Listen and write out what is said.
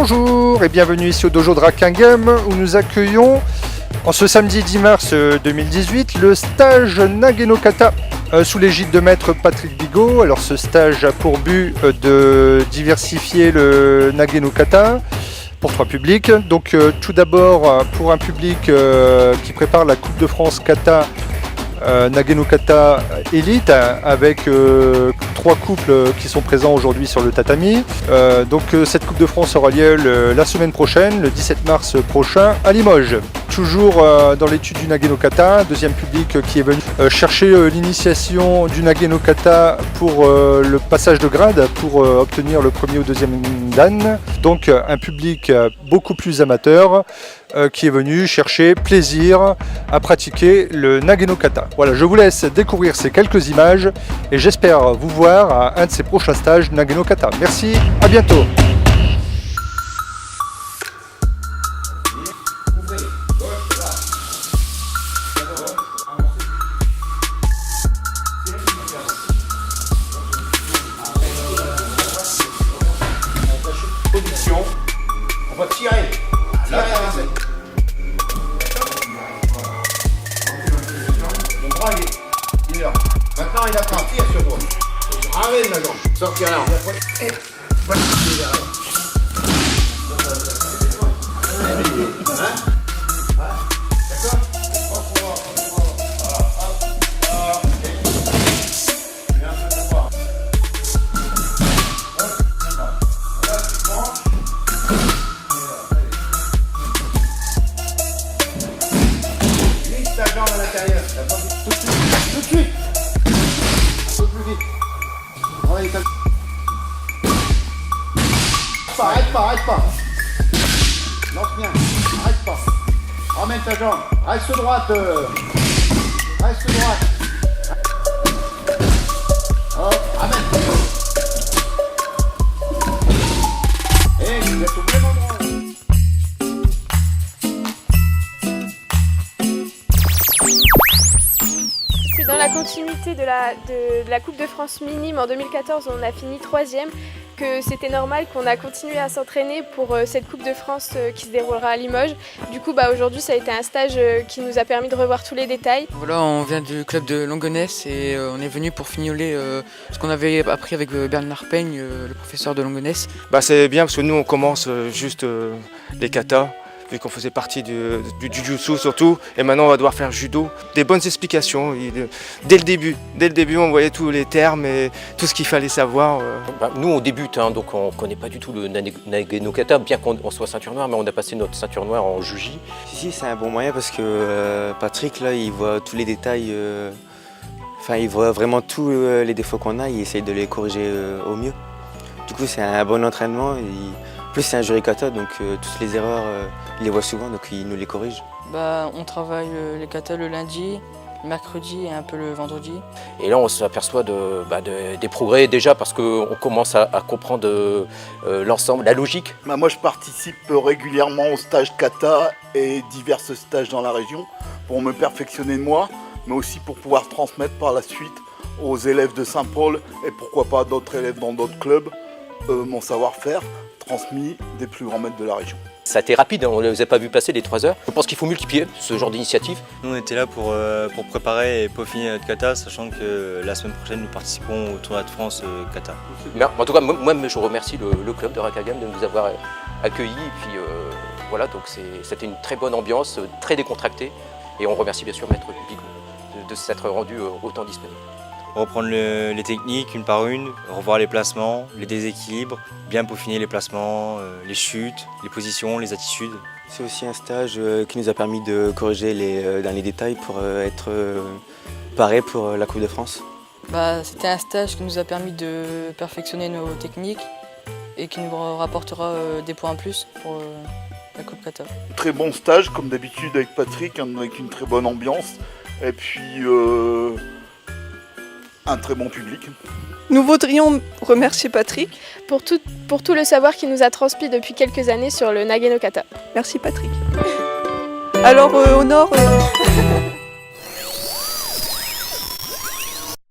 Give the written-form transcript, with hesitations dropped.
Bonjour et bienvenue ici au dojo de Rakingam où nous accueillons en ce samedi 10 mars 2018 le stage Nage no Kata sous l'égide de maître Patrick Bigot. Alors ce stage a pour but de diversifier le Nage no Kata pour 3 publics. Donc tout d'abord pour un public qui prépare la Coupe de France Kata Nage no Kata Elite avec 3 couples qui sont présents aujourd'hui sur le tatami. Donc cette Coupe de France aura lieu la semaine prochaine, le 17 mars prochain à Limoges. Toujours dans l'étude du Nage no Kata, deuxième public qui est venu chercher l'initiation du Nage no Kata pour le passage de grade pour obtenir le premier ou deuxième dan. Donc un public beaucoup plus amateur qui est venu chercher plaisir à pratiquer le Nage no Kata. Voilà, je vous laisse découvrir ces quelques images et j'espère vous voir à un de ces prochains stages Nage no Kata. Merci, à bientôt. Position, on va tirer. Là, le bras il est là. Maintenant il attend, tire sur toi. Ramène la jambe. Sortir là. Ta jambe à l'intérieur, tout de suite, un peu plus vite. Travaille comme... Arrête pas. Lance bien, arrête pas. Ramène ta jambe, reste droite. Hop, ramène. Et vous êtes au même endroit. C'est dans la continuité de la Coupe de France minime en 2014 où on a fini 3e que c'était normal qu'on a continué à s'entraîner pour cette Coupe de France qui se déroulera à Limoges. Du coup aujourd'hui ça a été un stage qui nous a permis de revoir tous les détails. Voilà, on vient du club de Longonesse et on est venu pour fignoler ce qu'on avait appris avec Bernard Peigne, le professeur de Longonesse. C'est bien parce que nous on commence juste les katas, vu qu'on faisait partie du jujutsu surtout, et maintenant on va devoir faire judo. Des bonnes explications, dès le début on voyait tous les termes et tout ce qu'il fallait savoir. Nous on débute, donc on ne connaît pas du tout le Nage no Kata, bien qu'on soit ceinture noire, mais on a passé notre ceinture noire en juji. Si, c'est un bon moyen parce que Patrick là il voit tous les détails, il voit vraiment tous les défauts qu'on a, il essaye de les corriger au mieux. Du coup c'est un bon entraînement. En plus c'est un jury kata, donc toutes les erreurs, il les voit souvent, donc il nous les corrige. On travaille les katas le lundi, le mercredi et un peu le vendredi. Et là on s'aperçoit des progrès déjà parce qu'on commence à comprendre l'ensemble, la logique. Moi je participe régulièrement aux stages kata et divers stages dans la région pour me perfectionner de moi, mais aussi pour pouvoir transmettre par la suite aux élèves de Saint-Paul et pourquoi pas d'autres élèves dans d'autres clubs mon savoir-faire transmis des plus grands maîtres de la région. Ça a été rapide, on ne les a pas vus passer les 3 heures. Je pense qu'il faut multiplier ce genre d'initiative. Nous on était là pour préparer et peaufiner notre kata, sachant que la semaine prochaine nous participerons au tournoi de France kata. Mais en tout cas, moi je remercie le club de Rakingam de nous avoir accueillis. Et puis voilà, donc c'était une très bonne ambiance, très décontractée. Et on remercie bien sûr Maître Bigot de s'être rendu autant disponible. Reprendre les techniques une par une, revoir les placements, les déséquilibres, bien peaufiner les placements, les chutes, les positions, les attitudes. C'est aussi un stage qui nous a permis de corriger les derniers détails pour être paré pour la Coupe de France. C'était un stage qui nous a permis de perfectionner nos techniques et qui nous rapportera des points en plus pour la Coupe Kata. Très bon stage comme d'habitude avec Patrick, avec une très bonne ambiance et puis un très bon public. Nous voudrions remercier Patrick Pour tout le savoir qu'il nous a transmis depuis quelques années sur le Nage no Kata. Merci Patrick. Alors au nord...